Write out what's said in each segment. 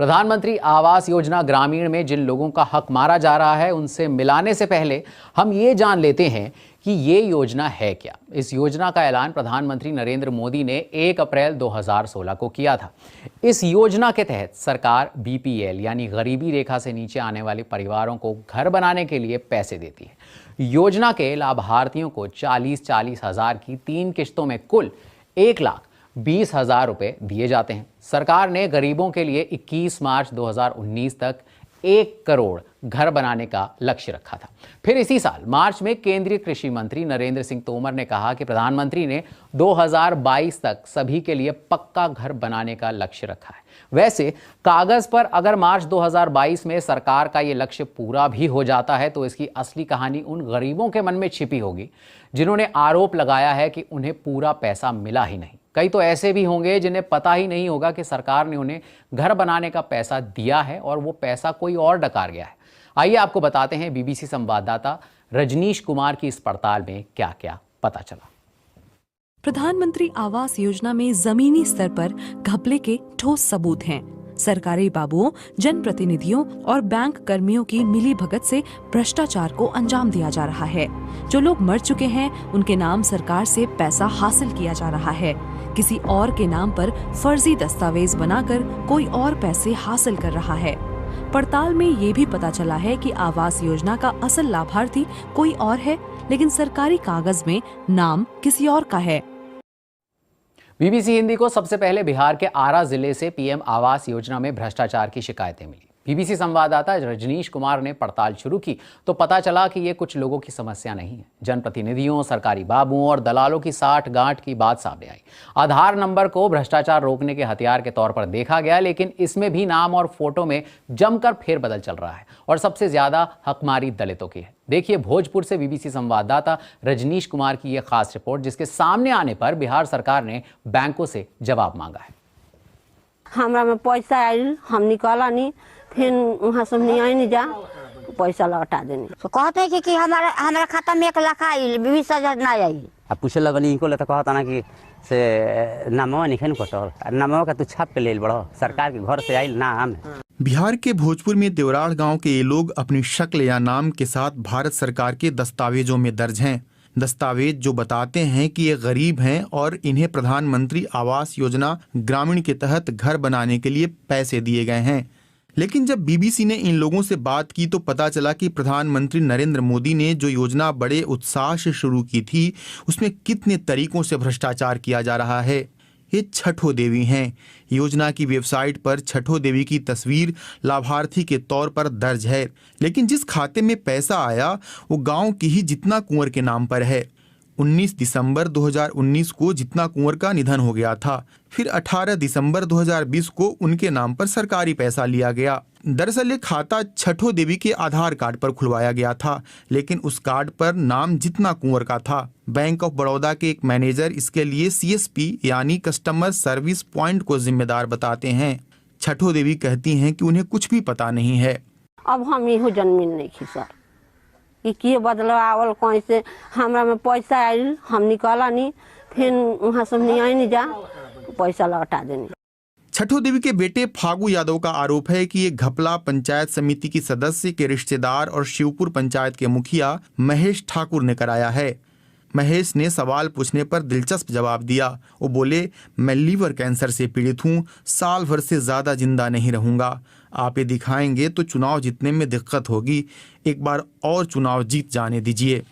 प्रधानमंत्री आवास योजना ग्रामीण में जिन लोगों का हक मारा जा रहा है उनसे मिलाने से पहले हम ये जान लेते हैं कि ये योजना है क्या। इस योजना का ऐलान प्रधानमंत्री नरेंद्र मोदी ने 1 अप्रैल 2016 को किया था। इस योजना के तहत सरकार बीपीएल यानी गरीबी रेखा से नीचे आने वाले परिवारों को घर बनाने के लिए पैसे देती है। योजना के लाभार्थियों को 40-40 हज़ार की 3 किश्तों में कुल 1,20,000 रुपए दिए जाते हैं। सरकार ने गरीबों के लिए 21 मार्च 2019 तक 1 करोड़ घर बनाने का लक्ष्य रखा था। फिर इसी साल मार्च में केंद्रीय कृषि मंत्री नरेंद्र सिंह तोमर ने कहा कि प्रधानमंत्री ने 2022 तक सभी के लिए पक्का घर बनाने का लक्ष्य रखा है। वैसे कागज पर अगर मार्च 2022 में सरकार का ये लक्ष्य पूरा भी हो जाता है तो इसकी असली कहानी उन गरीबों के मन में छिपी होगी जिन्होंने आरोप लगाया है कि उन्हें पूरा पैसा मिला ही नहीं। कई तो ऐसे भी होंगे जिन्हें पता ही नहीं होगा कि सरकार ने उन्हें घर बनाने का पैसा दिया है और वो पैसा कोई और डकार गया है। आइए आपको बताते हैं बीबीसी संवाददाता रजनीश कुमार की इस पड़ताल में क्या क्या पता चला। प्रधानमंत्री आवास योजना में जमीनी स्तर पर घपले के ठोस सबूत हैं। सरकारी बाबुओं, जनप्रतिनिधियों और बैंक कर्मियों की मिलीभगत से भ्रष्टाचार को अंजाम दिया जा रहा है। जो लोग मर चुके हैं उनके नाम सरकार से पैसा हासिल किया जा रहा है। किसी और के नाम पर फर्जी दस्तावेज बनाकर कोई और पैसे हासिल कर रहा है। पड़ताल में ये भी पता चला है कि आवास योजना का असल लाभार्थी कोई और है, लेकिन सरकारी कागज में नाम किसी और का है। बीबीसी हिंदी को सबसे पहले बिहार के आरा जिले से पीएम आवास योजना में भ्रष्टाचार की शिकायतें मिली। बीबीसी संवाददाता रजनीश कुमार ने पड़ताल शुरू की तो पता चला कि ये कुछ लोगों की समस्या नहीं है। जनप्रतिनिधियों, सरकारी बाबुओं और दलालों की साठ गांठ की बात सामने आई। आधार नंबर को भ्रष्टाचार रोकने के हथियार के तौर पर देखा गया, लेकिन इसमें भी नाम और फोटो में जमकर फेरबदल चल रहा है और सबसे ज्यादा हकमारी दलितों की है। देखिए भोजपुर से बीबीसी संवाददाता रजनीश कुमार की यह खास रिपोर्ट, जिसके सामने आने पर बिहार सरकार ने बैंकों से जवाब मांगा है। हमरा में पैसा आयल, हम निकाला नहीं, फिर वहाँ से नहीं जा पैसा लौटा देने। तो कहते हैं कि हमारा खाता में 1 लाख आई, 20,000 ना आई। अब पूछे लगनी इनको ले तो कहता ना कि से नामवा निखन कटल, नामवा का तू छाप के ले बड़ो, सरकार के घर से आइल नाम। बिहार के भोजपुर में देवराड़ गांव के ये लोग अपनी शक्ल या नाम के साथ भारत सरकार के दस्तावेजों में दर्ज हैं। दस्तावेज जो बताते हैं कि ये गरीब हैं और इन्हें प्रधानमंत्री आवास योजना ग्रामीण के तहत घर बनाने के लिए पैसे दिए गए हैं। लेकिन जब बीबीसी ने इन लोगों से बात की तो पता चला कि प्रधानमंत्री नरेंद्र मोदी ने जो योजना बड़े उत्साह से शुरू की थी उसमें कितने तरीकों से भ्रष्टाचार किया जा रहा है। ये छठो देवी हैं। योजना की वेबसाइट पर छठो देवी की तस्वीर लाभार्थी के तौर पर दर्ज है, लेकिन जिस खाते में पैसा आया वो गांव की ही जितना कुंवर के नाम पर है। 19 दिसंबर 2019 को जितना कुंवर का निधन हो गया था। फिर 18 दिसंबर 2020 को उनके नाम पर सरकारी पैसा लिया गया। दरअसल ये खाता छठो देवी के आधार कार्ड पर खुलवाया गया था, लेकिन उस कार्ड पर नाम जितना कुंवर का था। बैंक ऑफ बड़ौदा के एक मैनेजर इसके लिए CSP यानी कस्टमर सर्विस पॉइंट को जिम्मेदार बताते हैं। छठो देवी कहती हैं कि उन्हें कुछ भी पता नहीं है। अब हम इहो जन्मीन नहीं खी सर कि बदलाव कहीं से हमरा में पैसा आयल, हम निकाला नहीं, फिर वहाँ से नहीं जा पैसा लौटा देने। छठो देवी के बेटे फागू यादव का आरोप है कि ये घपला पंचायत समिति की सदस्य के रिश्तेदार और शिवपुर पंचायत के मुखिया महेश ठाकुर ने कराया है। महेश ने सवाल पूछने पर दिलचस्प जवाब दिया। वो बोले, मैं लीवर कैंसर से पीड़ित हूँ, साल भर से ज्यादा जिंदा नहीं रहूंगा। आप ये दिखाएंगे तो चुनाव जीतने में दिक्कत होगी, एक बार और चुनाव जीत जाने दीजिए।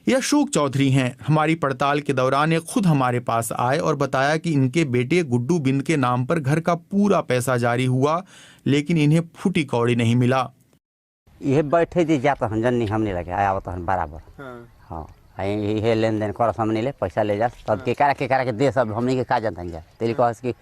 ये अशोक चौधरी हैं। हमारी पड़ताल के दौरान ये खुद हमारे पास आए और बताया कि इनके बेटे गुड्डू बिंद के नाम पर घर का पूरा पैसा जारी हुआ, लेकिन इन्हें फूटी कौड़ी नहीं मिला। ये बैठे जी जाता हम हमने लगे आया होता है बराबर। हाँ ये लेन देन कर हमने ले पैसा ले जा तब के करा के दे सब हमने के का जानता जा तेरी कह कि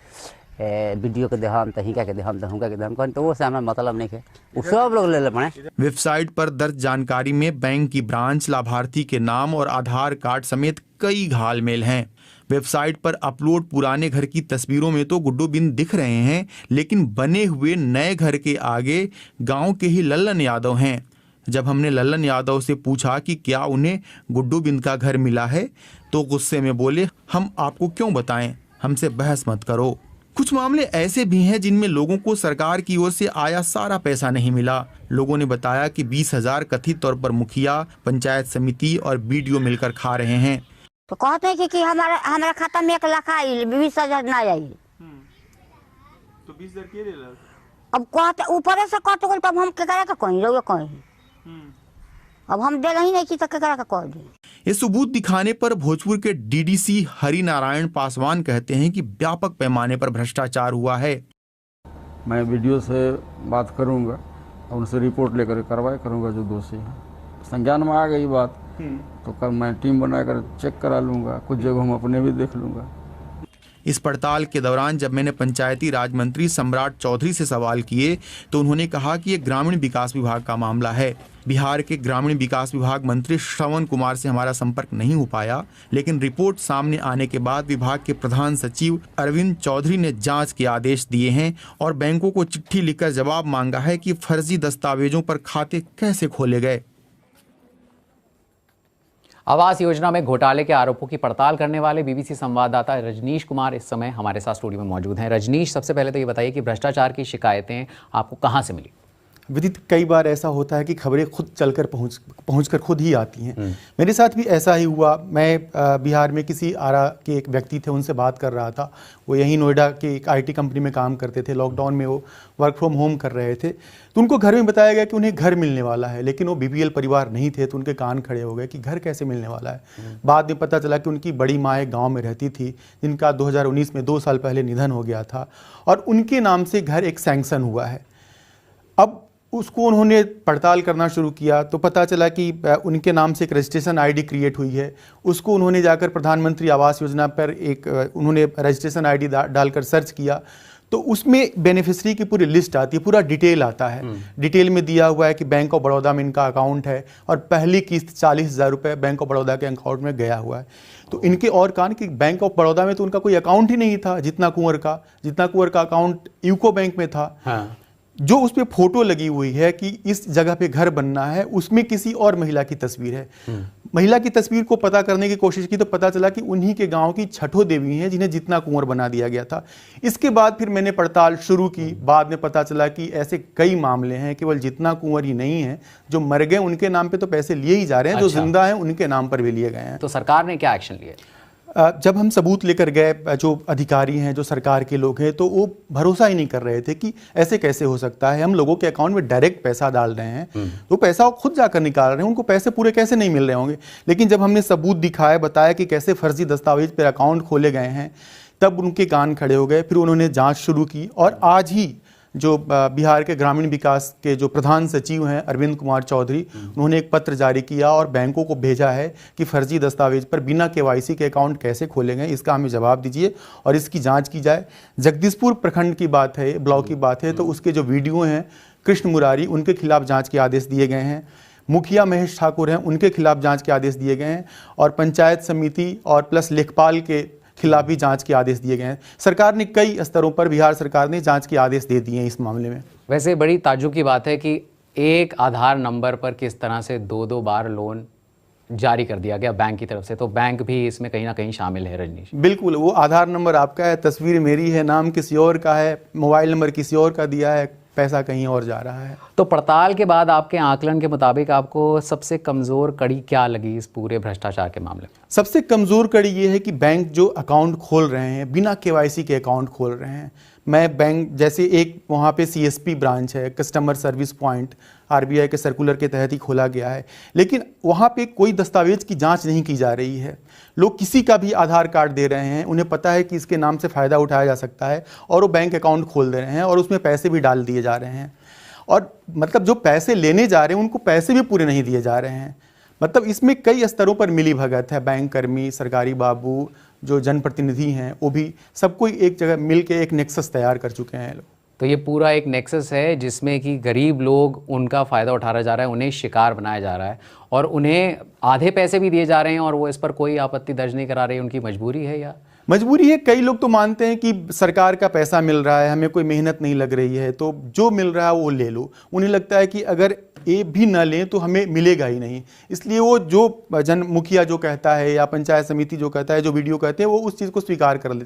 वीडियो के देहम त हिका के देहम त हुका के देहम कौन तो वो से हमें मतलब नहीं है, वो सब लोग ले पड़े। वेबसाइट पर दर्ज जानकारी में बैंक की ब्रांच, लाभार्थी के नाम और आधार कार्ड समेत कई घालमेल हैं। वेबसाइट पर अपलोड पुराने घर की तस्वीरों में तो गुड्डू बिंद दिख रहे हैं, लेकिन बने हुए नए घर के आगे गांव के ही लल्लन यादव हैं। जब हमने लल्लन यादव से पूछा कि क्या उन्हें गुड्डू बिंद का घर मिला है तो गुस्से में बोले, हम आपको क्यों बताएं, हमसे बहस मत करो। कुछ मामले ऐसे भी हैं जिनमें लोगों को सरकार की ओर से आया सारा पैसा नहीं मिला। लोगों ने बताया कि 20,000 कथित तौर पर मुखिया, पंचायत समिति और बीडीओ मिलकर खा रहे हैं। तो कहते हैं कि हमारा खाता में 1 लाख आई 20,000 ना आई। तो 20,000 के ले ला? अब कहते ऊपर से कट गल तब हम केकरा का कहीं रहो कहीं। अब हम दे ही नहीं की तो केकरा का कह दे। ये सबूत दिखाने पर भोजपुर के डीडीसी हरि नारायण पासवान कहते हैं कि व्यापक पैमाने पर भ्रष्टाचार हुआ है। मैं वीडियो से बात करूंगा और उनसे रिपोर्ट लेकर कार्रवाई करूंगा जो दोषी है। संज्ञान में आ गई बात तो कल मैं टीम बनाकर चेक करा लूंगा, कुछ जगह हम अपने भी देख लूंगा। इस पड़ताल के दौरान जब मैंने पंचायती राज मंत्री सम्राट चौधरी से सवाल किए तो उन्होंने कहा कि ये ग्रामीण विकास विभाग का मामला है। बिहार के ग्रामीण विकास विभाग मंत्री श्रवण कुमार से हमारा संपर्क नहीं हो पाया, लेकिन रिपोर्ट सामने आने के बाद विभाग के प्रधान सचिव अरविंद चौधरी ने जांच के आदेश दिए हैं और बैंकों को चिट्ठी लिखकर जवाब मांगा है कि फर्जी दस्तावेजों पर खाते कैसे खोले गए। आवास योजना में घोटाले के आरोपों की पड़ताल करने वाले बीबीसी संवाददाता रजनीश कुमार इस समय हमारे साथ स्टूडियो में मौजूद हैं। रजनीश, सबसे पहले तो ये बताइए कि भ्रष्टाचार की शिकायतें आपको कहां से मिली? विदित, कई बार ऐसा होता है कि खबरें खुद चलकर पहुंचकर खुद ही आती हैं। मेरे साथ भी ऐसा ही हुआ। मैं बिहार में किसी आरा के एक व्यक्ति थे, उनसे बात कर रहा था। वो यहीं नोएडा के एक IT कंपनी में काम करते थे। लॉकडाउन में वो वर्क फ्रॉम होम कर रहे थे, तो उनको घर में बताया गया कि उन्हें घर मिलने वाला है, लेकिन वो BPL परिवार नहीं थे, तो उनके कान खड़े हो गए कि घर कैसे मिलने वाला है। बाद में पता चला कि उनकी बड़ी माँ एक गाँव में रहती थी, जिनका 2019 में 2 साल पहले निधन हो गया था, और उनके नाम से घर एक सैंक्शन हुआ है। अब उसको उन्होंने पड़ताल करना शुरू किया तो पता चला कि उनके नाम से एक रजिस्ट्रेशन ID क्रिएट हुई है। उसको उन्होंने जाकर प्रधानमंत्री आवास योजना पर उन्होंने रजिस्ट्रेशन ID डालकर सर्च किया तो उसमें बेनिफिशियरी की पूरी लिस्ट आती है, पूरा डिटेल आता है। डिटेल में दिया हुआ है कि बैंक ऑफ बड़ौदा में इनका अकाउंट है और पहली किस्त 40,000 रुपये बैंक ऑफ बड़ौदा के अकाउंट में गया हुआ है। तो इनके और कान कि बैंक ऑफ बड़ौदा में तो उनका कोई अकाउंट ही नहीं था, जितना कुंवर का अकाउंट यूको बैंक में था। हाँ। जो उस पर फोटो लगी हुई है कि इस जगह पे घर बनना है, उसमें किसी और महिला की तस्वीर है। महिला की तस्वीर को पता करने की कोशिश की तो पता चला कि उन्हीं के गांव की छठो देवी हैं जिन्हें जितना कुंवर बना दिया गया था। इसके बाद फिर मैंने पड़ताल शुरू की। बाद में पता चला कि ऐसे कई मामले हैं, केवल जितना कुंवर ही नहीं है, जो मर गए उनके नाम पे तो पैसे लिए ही जा रहे हैं। अच्छा। जो जिंदा हैं उनके नाम पर भी लिए गए हैं। तो सरकार ने क्या एक्शन लिया? जब हम सबूत लेकर गए, जो अधिकारी हैं, जो सरकार के लोग हैं, तो वो भरोसा ही नहीं कर रहे थे कि ऐसे कैसे हो सकता है। हम लोगों के अकाउंट में डायरेक्ट पैसा डाल रहे हैं, तो पैसा वो खुद जाकर निकाल रहे हैं, उनको पैसे पूरे कैसे नहीं मिल रहे होंगे। लेकिन जब हमने सबूत दिखाया, बताया कि कैसे फर्जी दस्तावेज पर अकाउंट खोले गए हैं, तब उनके कान खड़े हो गए। फिर उन्होंने जाँच शुरू की और आज ही जो बिहार के ग्रामीण विकास के जो प्रधान सचिव हैं अरविंद कुमार चौधरी, उन्होंने एक पत्र जारी किया और बैंकों को भेजा है कि फर्जी दस्तावेज पर बिना KYC के अकाउंट कैसे खोले गए, इसका हमें जवाब दीजिए और इसकी जांच की जाए। जगदीशपुर प्रखंड की बात है, ब्लॉक की बात है, तो उसके जो वीडियो हैं कृष्ण मुरारी, उनके खिलाफ जाँच के आदेश दिए गए हैं। मुखिया महेश ठाकुर हैं, उनके खिलाफ जाँच के आदेश दिए गए हैं और पंचायत समिति और प्लस लेखपाल के खिलाफ भी जांच के आदेश दिए गए हैं। सरकार ने कई स्तरों पर, बिहार सरकार ने जांच के आदेश दे दिए हैं इस मामले में। वैसे बड़ी ताज्जुब की बात है कि एक आधार नंबर पर किस तरह से 2-2 बार लोन जारी कर दिया गया बैंक की तरफ से, तो बैंक भी इसमें कहीं ना कहीं शामिल है। रजनीश, बिल्कुल, वो आधार नंबर आपका है, तस्वीर मेरी है, नाम किसी और का है, मोबाइल नंबर किसी और का दिया है, पैसा कहीं और जा रहा है। तो पड़ताल के बाद आपके आकलन के मुताबिक आपको सबसे कमज़ोर कड़ी क्या लगी इस पूरे भ्रष्टाचार के मामले में? सबसे कमज़ोर कड़ी ये है कि बैंक जो अकाउंट खोल रहे हैं, बिना KYC के अकाउंट खोल रहे हैं। मैं बैंक जैसे एक वहाँ पे CSP ब्रांच है, कस्टमर सर्विस पॉइंट, RBI के सर्कुलर के तहत ही खोला गया है, लेकिन वहाँ पे कोई दस्तावेज की जांच नहीं की जा रही है। लोग किसी का भी आधार कार्ड दे रहे हैं, उन्हें पता है कि इसके नाम से फ़ायदा उठाया जा सकता है और वो बैंक अकाउंट खोल दे रहे हैं और उसमें पैसे भी डाल दिए जा रहे हैं। और मतलब जो पैसे लेने जा रहे हैं उनको पैसे भी पूरे नहीं दिए जा रहे हैं। मतलब इसमें कई स्तरों पर मिली भगत है। बैंक कर्मी, सरकारी बाबू, जो जनप्रतिनिधि हैं, वो भी सब कोई एक जगह मिल के एक नेक्सस तैयार कर चुके हैं लोग। तो ये पूरा एक नेक्सस है जिसमें कि गरीब लोग उनका फ़ायदा उठाया जा रहा है, उन्हें शिकार बनाया जा रहा है और उन्हें आधे पैसे भी दिए जा रहे हैं और वो इस पर कोई आपत्ति दर्ज नहीं करा रही। उनकी मजबूरी है या मजबूरी है? कई लोग तो मानते हैं कि सरकार का पैसा मिल रहा है, हमें कोई मेहनत नहीं लग रही है, तो जो मिल रहा है वो ले लो। उन्हें लगता है कि अगर ये भी न लें तो हमें मिलेगा ही नहीं, इसलिए वो जो मुखिया जो कहता है या पंचायत समिति जो कहता है, जो वीडियो कहते हैं, वो उस चीज़ को स्वीकार कर लेते हैं।